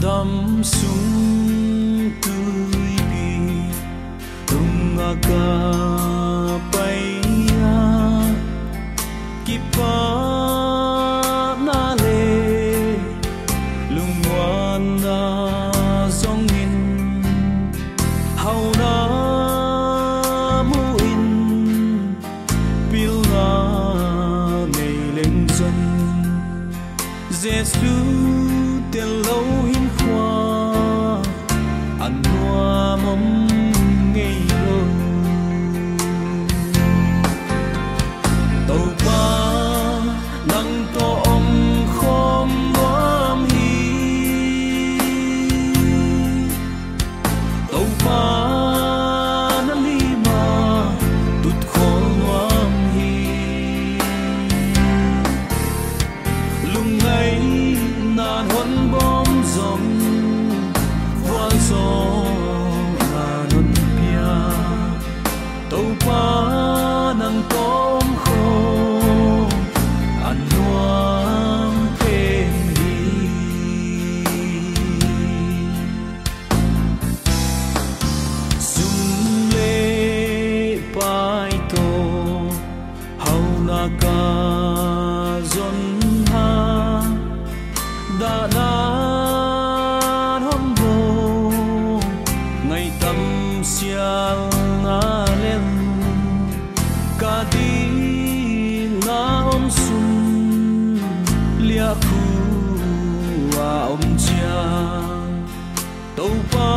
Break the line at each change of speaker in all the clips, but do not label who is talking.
tâm sung tươi bi tung aga paya kipa na le lungwan na zongin hau na muin pilna nei leng zon Giêsu tiền lâu hin khoa ăn hoa mắm ngây ngô tàu ba nắng to om khom bom hi tàu ba nó lima tụt khol ngoam hi lung ngay nàn hôn bom dòng voan gió là nôn pia tàu ba nắng tôm khô ăn loang bên đi zoom lê pai to hau na ca zon ha đã nan hôm vô ngày tâm sial na lên cả đi na om sum lia khu wa om chia tàu ba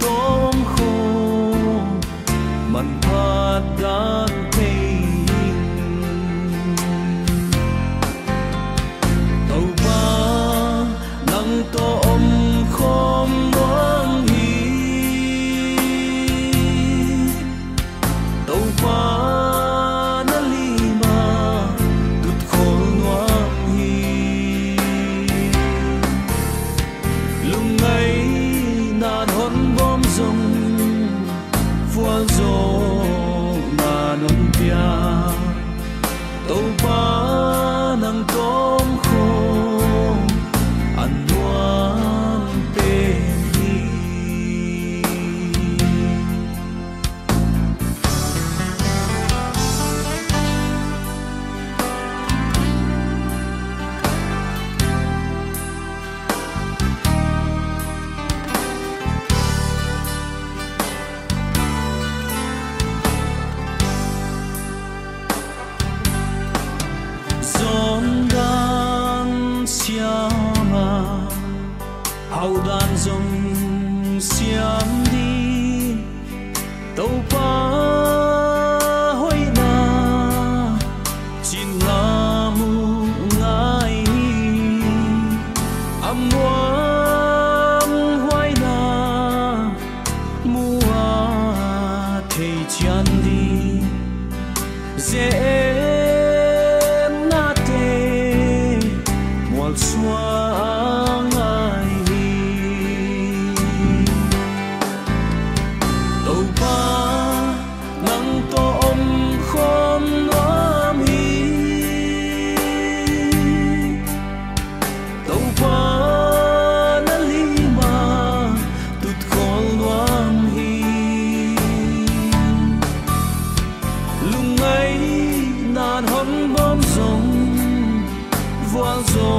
tôm khô man phát đan to om khom bom hi tàu ba na lima tụt khol ngoam hi lung ngay nàn hôn bom rong vuan gió na non pia tàu ba nang tôm khô ăn loang bên đi giông đan xiama hau đan dòng xiam đi tàu ba hoi na chín la mu ngai am ngoam hoai na mua thei chian đi dễ na te mual xoang ai tàu ba nắng to om khom ngoam hi tàu ba na lima tụt khol ngoam hi lung ngay nàn hôn bom rong voan gió